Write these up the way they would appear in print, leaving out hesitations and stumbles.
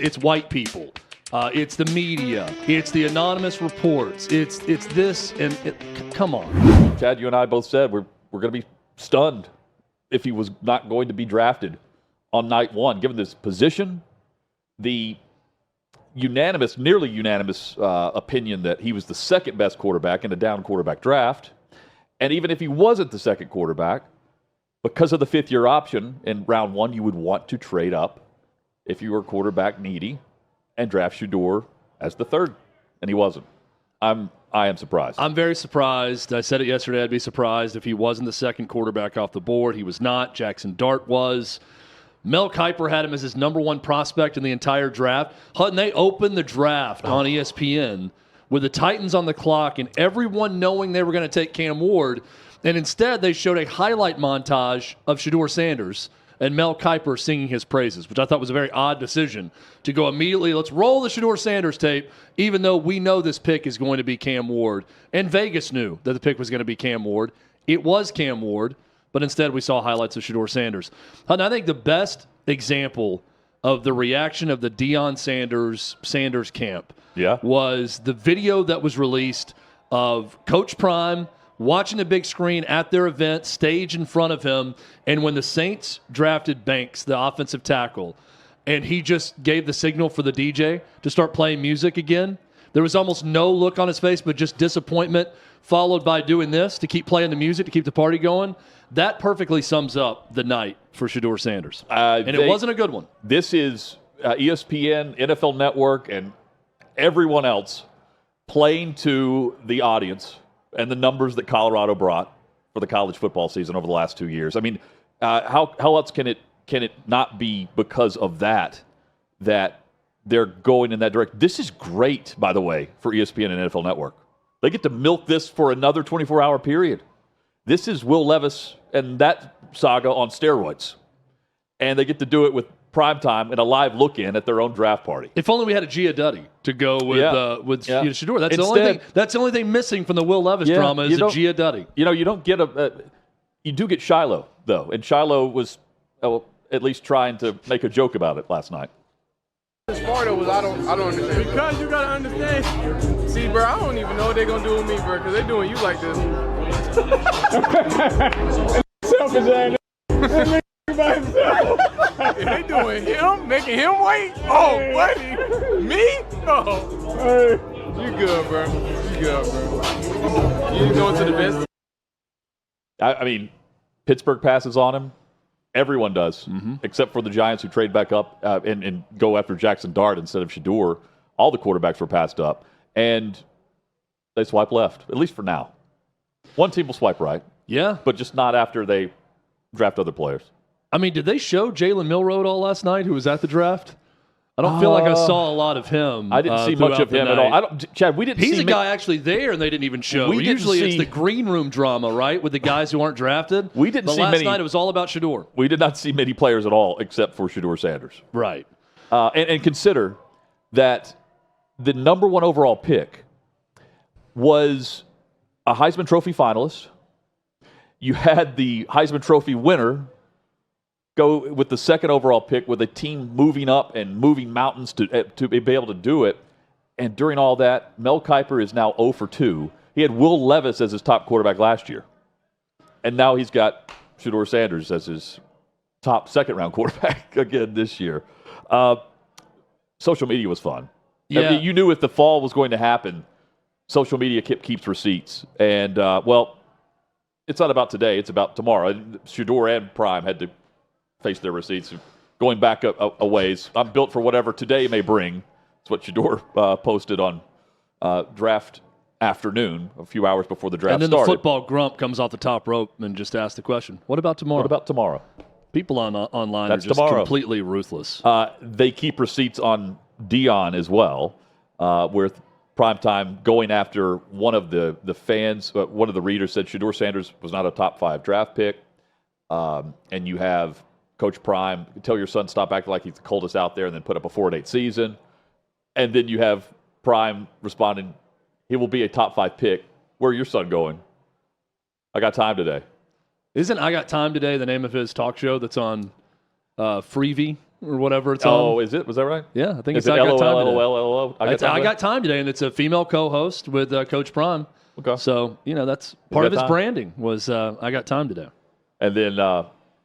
It's white people. It's the media. It's the anonymous reports. It's this and come on. Chad, you and I both said we're going to be stunned if he was not going to be drafted on night one, given this position, the nearly unanimous opinion that he was the second best quarterback in a down quarterback draft. And even if he wasn't the second quarterback, because of the fifth-year option in round one, you would want to trade up if you were quarterback needy and draft Shedeur as the third, and he wasn't. I am surprised. I'm very surprised. I said it yesterday. I'd be surprised if he wasn't the second quarterback off the board. He was not. Jackson Dart was. Mel Kiper had him as his number one prospect in the entire draft. Hutton, they opened the draft on ESPN with the Titans on the clock and everyone knowing they were going to take Cam Ward, and instead they showed a highlight montage of Shedeur Sanders and Mel Kiper singing his praises, which I thought was a very odd decision to go immediately, let's roll the Shedeur Sanders tape, even though we know this pick is going to be Cam Ward. And Vegas knew that the pick was going to be Cam Ward. It was Cam Ward, but instead we saw highlights of Shedeur Sanders. And I think the best example of the reaction of the Deion Sanders camp was the video that was released of Coach Prime watching the big screen at their event, stage in front of him, and when the Saints drafted Banks, the offensive tackle, and he just gave the signal for the DJ to start playing music again, there was almost no look on his face but just disappointment, followed by doing this to keep playing the music, to keep the party going. That perfectly sums up the night for Shedeur Sanders. It wasn't a good one. This is ESPN, NFL Network, and everyone else playing to the audience and the numbers that Colorado brought for the college football season over the last 2 years. I mean, how else can it not be because of that they're going in that direction? This is great, by the way, for ESPN and NFL Network. They get to milk this for another 24-hour period. This is Will Levis and that saga on steroids. And they get to do it with primetime and a live look-in at their own draft party. If only we had a Gia Duddy to go with Shedeur. That's the only thing missing from the Will Levis drama is a Gia Duddy. You don't get you do get Shiloh, though. And Shiloh was at least trying to make a joke about it last night. As far as I don't understand. Because you gotta understand. See, bro, I don't even know what they're gonna do with me, bro, because they're doing you like this. Selfish ass. By himself. If they doing him, making him wait. Oh, buddy, me? Oh, hey. You good, bro? You good, bro? You going to the best? I mean, Pittsburgh passes on him. Everyone does, except for the Giants who trade back up and go after Jackson Dart instead of Shedeur. All the quarterbacks were passed up, and they swipe left, at least for now. One team will swipe right. Yeah. But just not after they draft other players. I mean, did they show Jalen Milroe all last night, who was at the draft? I don't feel like I saw a lot of him. I didn't see much of him at all. Chad, we didn't see He's a guy actually there, and they didn't even show. Usually it's the green room drama, right, with the guys who aren't drafted. We didn't see last many. Night it was all about Shedeur. We did not see many players at all except for Shedeur Sanders. Right. And consider that the number one overall pick was a Heisman Trophy finalist. You had the Heisman Trophy winner go with the second overall pick with a team moving up and moving mountains to be able to do it. And during all that, Mel Kiper is now 0 for 2. He had Will Levis as his top quarterback last year. And now he's got Shedeur Sanders as his top second-round quarterback again this year. Social media was fun. Yeah. I mean, you knew if the fall was going to happen, social media keeps receipts. And, well, it's not about today. It's about tomorrow. Shedeur and Prime had to face their receipts. Going back a ways, I'm built for whatever today may bring. That's what Shedeur posted on draft afternoon, a few hours before the draft started. And then the football grump comes off the top rope and just asks the question, what about tomorrow? What about tomorrow? People online That's are just tomorrow. Completely ruthless. They keep receipts on Deion as well, with Primetime going after one of the fans. One of the readers said Shedeur Sanders was not a top 5 draft pick. And you have Coach Prime, tell your son stop acting like he's the coldest out there and then put up a 4-8 season. And then you have Prime responding, he will be a top 5 pick. Where your son going? I got time today. Isn't I Got Time Today the name of his talk show that's on Freevee? or whatever it's Oh, on. is it? Was that right? Yeah, I think Is it's it I Got Time Today. LOL? I Got Time Today, and it's a female co-host with Coach Prime. Okay. So, that's part of his time? branding was I Got Time Today. And then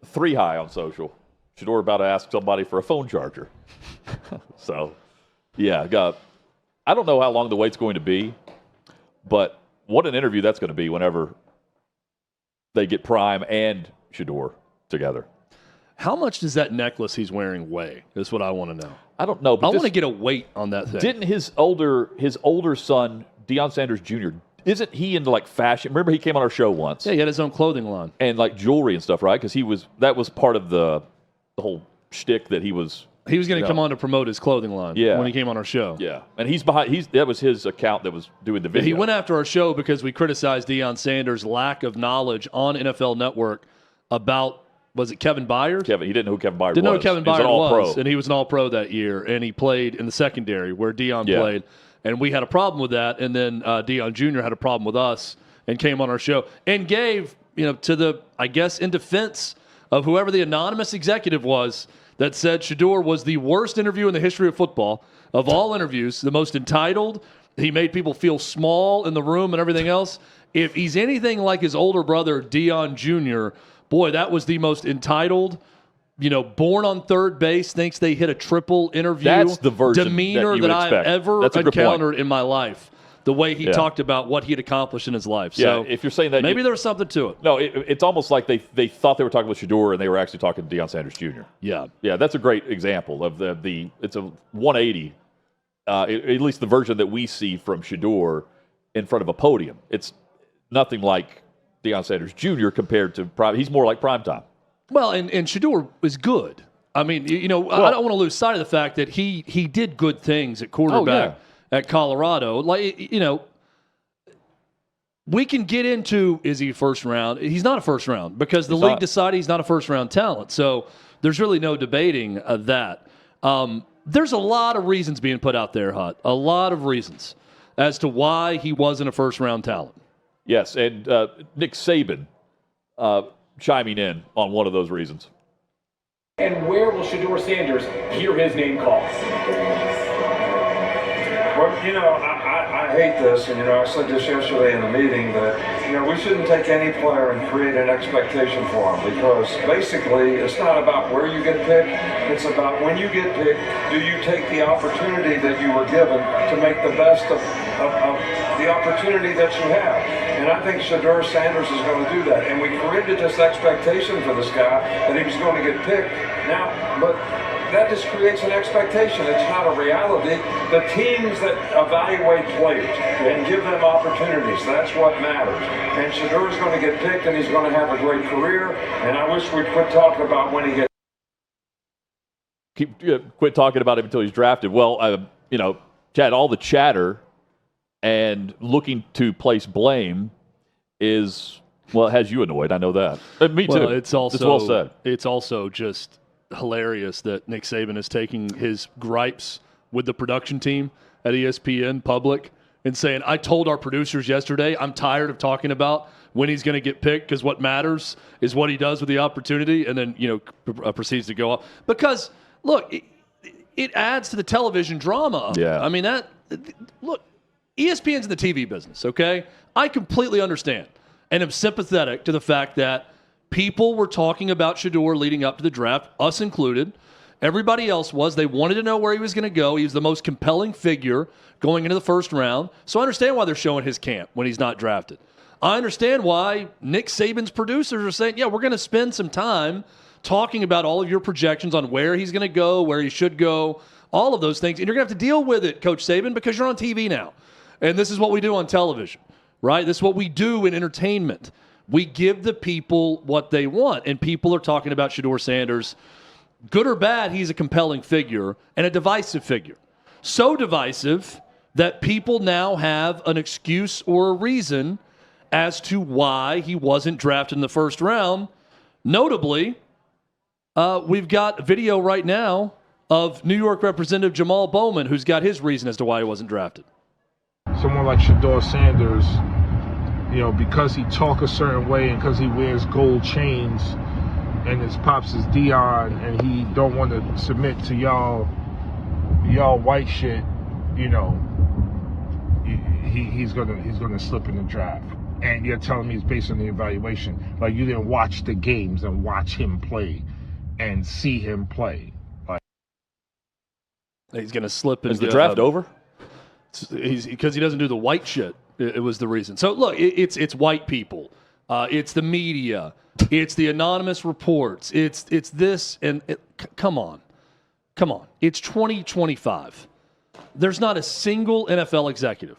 3 High on social. Shedeur about to ask somebody for a phone charger. So, yeah. I don't know how long the wait's going to be, but what an interview that's going to be whenever they get Prime and Shedeur together. How much does that necklace he's wearing weigh? Is what I want to know. I don't know. But I want to get a weight on that thing. Didn't his older son, Deion Sanders Jr., isn't he into like fashion? Remember he came on our show once. Yeah, he had his own clothing line. And like jewelry and stuff, right? Because that was part of the whole shtick that he was. He was going to come on to promote his clothing line when he came on our show. Yeah. And that was his account that was doing the video. He went after our show because we criticized Deion Sanders' lack of knowledge on NFL Network about, was it Kevin Byard? He didn't know who Kevin Byard was. Didn't know who Kevin Byard was. Pro. And he was an all-pro that year. And he played in the secondary where Deion played. And we had a problem with that. And then Deion Jr. had a problem with us and came on our show and gave, to the, I guess, in defense of whoever the anonymous executive was that said Shedeur was the worst interview in the history of football, of all interviews, the most entitled. He made people feel small in the room and everything else. If he's anything like his older brother, Deion Jr., boy, that was the most entitled, born on third base, thinks they hit a triple interview. That's the version demeanor that I've ever encountered in my life. The way he talked about what he had accomplished in his life. Yeah, so if you're saying that, maybe there was something to it. No, it's almost like they thought they were talking with Shedeur and they were actually talking to Deion Sanders Jr. Yeah, that's a great example of the it's a 180. At least the version that we see from Shedeur in front of a podium. It's nothing like Deion Sanders Jr. compared to Prime. He's more like Primetime. Well, and Shedeur is good. I mean, I don't want to lose sight of the fact that he did good things at quarterback at Colorado. Like, we can get into, is he first round? He's not a first round because the league decided he's not a first round talent. So there's really no debating that. There's a lot of reasons being put out there, Hut. A lot of reasons as to why he wasn't a first round talent. Yes, and Nick Saban chiming in on one of those reasons. And where will Shedeur Sanders hear his name called? Well, I hate this, and I said this yesterday in the meeting that we shouldn't take any player and create an expectation for him, because basically it's not about where you get picked, it's about when you get picked, do you take the opportunity that you were given to make the best of the opportunity that you have. And I think Shedeur Sanders is going to do that. And we created this expectation for this guy that he was going to get picked. Now, but that just creates an expectation. It's not a reality. The teams that evaluate players and give them opportunities, that's what matters. And Shedeur is going to get picked, and he's going to have a great career. And I wish we'd quit talking about when he gets. Quit talking about him until he's drafted. Well, Chad, all the chatter and looking to place blame is, well, it has you annoyed. I know that. Me too. It's also, it's well said. It's also just hilarious that Nick Saban is taking his gripes with the production team at ESPN public and saying, I told our producers yesterday, I'm tired of talking about when he's going to get picked because what matters is what he does with the opportunity, and then, proceeds to go up. Because, look, it adds to the television drama of it. I mean, look, ESPN's in the TV business, okay? I completely understand and am sympathetic to the fact that people were talking about Shedeur leading up to the draft, us included. Everybody else was. They wanted to know where he was going to go. He was the most compelling figure going into the first round. So I understand why they're showing his camp when he's not drafted. I understand why Nick Saban's producers are saying, yeah, we're going to spend some time talking about all of your projections on where he's going to go, where he should go, all of those things. And you're going to have to deal with it, Coach Saban, because you're on TV now. And this is what we do on television, right? This is what we do in entertainment. We give the people what they want. And people are talking about Shedeur Sanders. Good or bad, he's a compelling figure and a divisive figure. So divisive that people now have an excuse or a reason as to why he wasn't drafted in the first round. Notably, we've got video right now of New York Representative Jamaal Bowman, who's got his reason as to why he wasn't drafted. Someone like Shedeur Sanders, because he talk a certain way and because he wears gold chains, and his pops is Dion, and he don't want to submit to y'all white shit, you know, he's gonna slip in the draft. And you're telling me it's based on the evaluation. Like, you didn't watch the games and watch him play and see him play. Like, he's going to slip. Is the draft over? Because he doesn't do the white shit. It was the reason. So look, it's white people. It's the media. It's the anonymous reports. It's this and come on. It's 2025. There's not a single NFL executive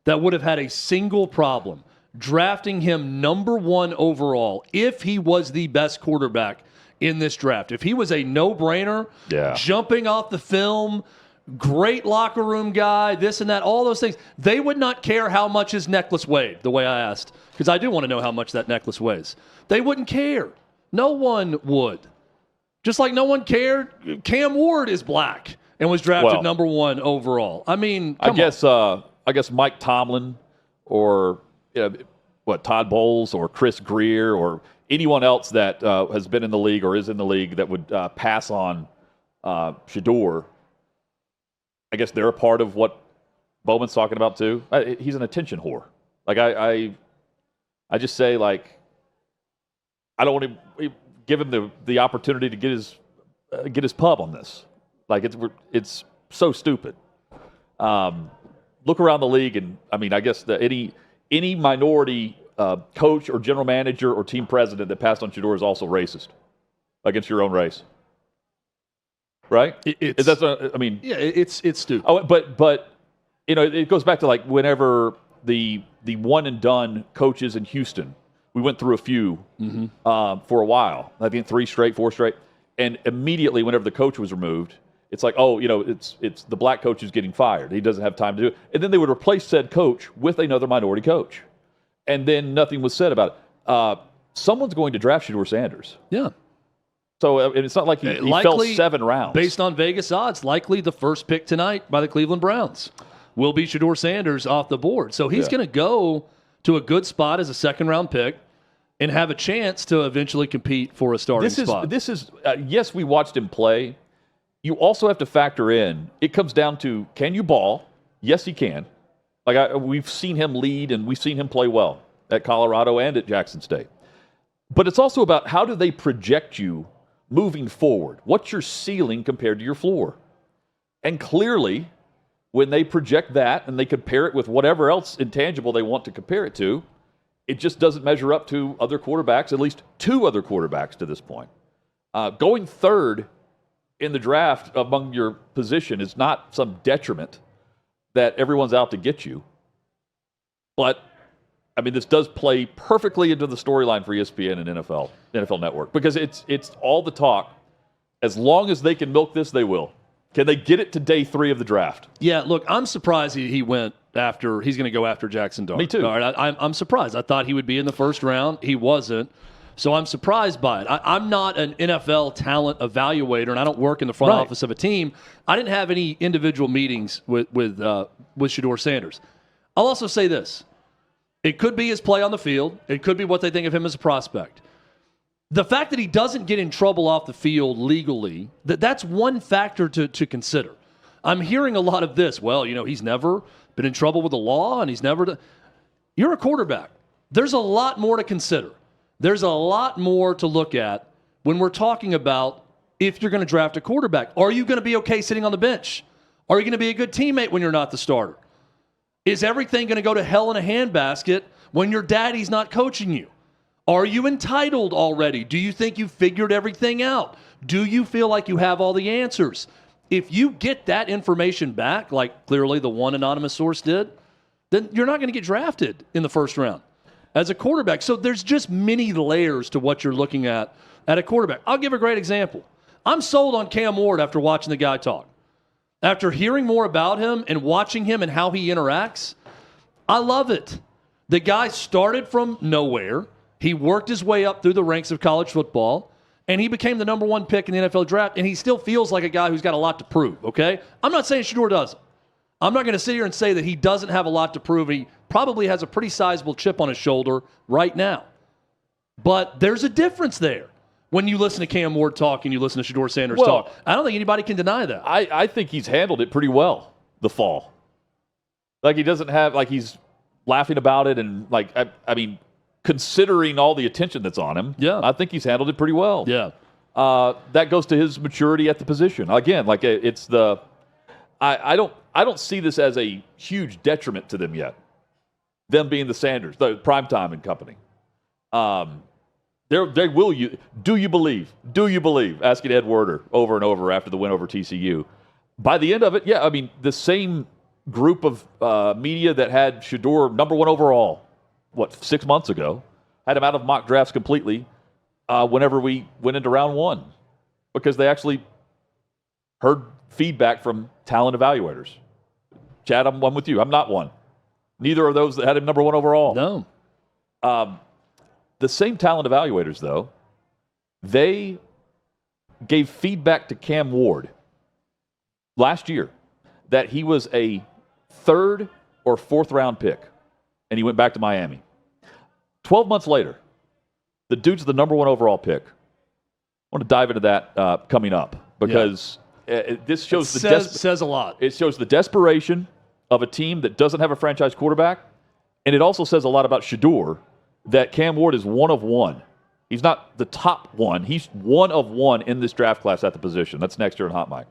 that would have had a single problem drafting him number 1 overall if he was the best quarterback in this draft. If he was a no-brainer, jumping off the film, great locker room guy, this and that, all those things, they would not care how much his necklace weighed, the way I asked, because I do want to know how much that necklace weighs. They wouldn't care. No one would. Just like no one cared, Cam Ward is black and was drafted number 1 overall. I mean, I guess Mike Tomlin or Todd Bowles or Chris Greer or anyone else that has been in the league or is in the league that would pass on Shedeur. I guess they're a part of what Bowman's talking about too. He's an attention whore. Like I just say, like, I don't want to give him the opportunity to get his pub on this. Like, it's so stupid. Look around the league, and I mean, I guess any minority coach or general manager or team president that passed on Shedeur is also racist against your own race, right? It's stupid. Oh, but it goes back to, like, whenever the one and done coaches in Houston, we went through a few for a while. I think 3 straight, 4 straight, and immediately whenever the coach was removed, it's like, it's the black coach who's getting fired. He doesn't have time to do it. And then they would replace said coach with another minority coach. And then nothing was said about it. Someone's going to draft Shedeur Sanders. Yeah. So it's not like he fell 7 rounds. Based on Vegas odds, likely the first pick tonight by the Cleveland Browns will be Shedeur Sanders off the board. So he's going to go to a good spot as a second-round pick and have a chance to eventually compete for a starting spot. Yes, we watched him play. You also have to factor in, it comes down to, can you ball? Yes, he can. Like, we've seen him lead and we've seen him play well at Colorado and at Jackson State. But it's also about, how do they project you moving forward? What's your ceiling compared to your floor? And clearly, when they project that and they compare it with whatever else intangible they want to compare it to, it just doesn't measure up to other quarterbacks, at least 2 other quarterbacks to this point. Going third in the draft among your position is not some detriment that everyone's out to get you. But, I mean, this does play perfectly into the storyline for ESPN and NFL Network, because it's all the talk. As long as they can milk this, they will. Can they get it to day 3 of the draft? Yeah, look, I'm surprised he went after. He's going to go after Jackson Dart. Me too. All right, I'm surprised. I thought he would be in the first round. He wasn't. So I'm surprised by it. I'm not an NFL talent evaluator, and I don't work in the front office of a team. I didn't have any individual meetings with Shedeur Sanders. I'll also say this. It could be his play on the field. It could be what they think of him as a prospect. The fact that he doesn't get in trouble off the field legally, that's one factor to consider. I'm hearing a lot of this. Well, he's never been in trouble with the law, and he's never You're a quarterback. There's a lot more to consider. There's a lot more to look at when we're talking about if you're going to draft a quarterback. Are you going to be okay sitting on the bench? Are you going to be a good teammate when you're not the starter? Is everything going to go to hell in a handbasket when your daddy's not coaching you? Are you entitled already? Do you think you've figured everything out? Do you feel like you have all the answers? If you get that information back, like clearly the one anonymous source did, then you're not going to get drafted in the first round as a quarterback. So there's just many layers to what you're looking at a quarterback. I'll give a great example. I'm sold on Cam Ward after watching the guy talk. After hearing more about him and watching him and how he interacts, I love it. The guy started from nowhere. He worked his way up through the ranks of college football, and he became the number 1 pick in the NFL draft, and he still feels like a guy who's got a lot to prove, okay? I'm not saying Shedeur doesn't. I'm not going to sit here and say that he doesn't have a lot to prove. He probably has a pretty sizable chip on his shoulder right now. But there's a difference there When you listen to Cam Ward talk and you listen to Shedeur Sanders Well, talk, I don't think anybody can deny that. I think he's handled it pretty well, the fall. Like, he doesn't have, like, he's laughing about it and, like, I mean, considering all the attention that's on him, Yeah. I think he's handled it pretty well. Yeah. That goes to his maturity at the position. Again, like, it's the I don't see this as a huge detriment to them yet. Them being the Sanders, the Primetime and company. They will you. Do you believe? Do you believe? Asking Ed Werder over and over after the win over TCU. By the end of it, yeah, I mean, the same group of media that had Shedeur #1 overall, 6 months ago, had him out of mock drafts completely whenever we went into round 1, because they actually heard feedback from talent evaluators. Chad, I'm one with you. I'm not one. Neither are those that had him #1 overall. No. The same talent evaluators, though, they gave feedback to Cam Ward last year that he was a 3rd or 4th round pick, and he went back to Miami. 12 months later, the dude's the #1 overall pick. I want to dive into that coming up, because this shows says a lot. It shows the desperation of a team that doesn't have a franchise quarterback, and it also says a lot about Shedeur, that Cam Ward is one of one. He's not the top one. He's one of one in this draft class at the position. That's next year in Hot Mic.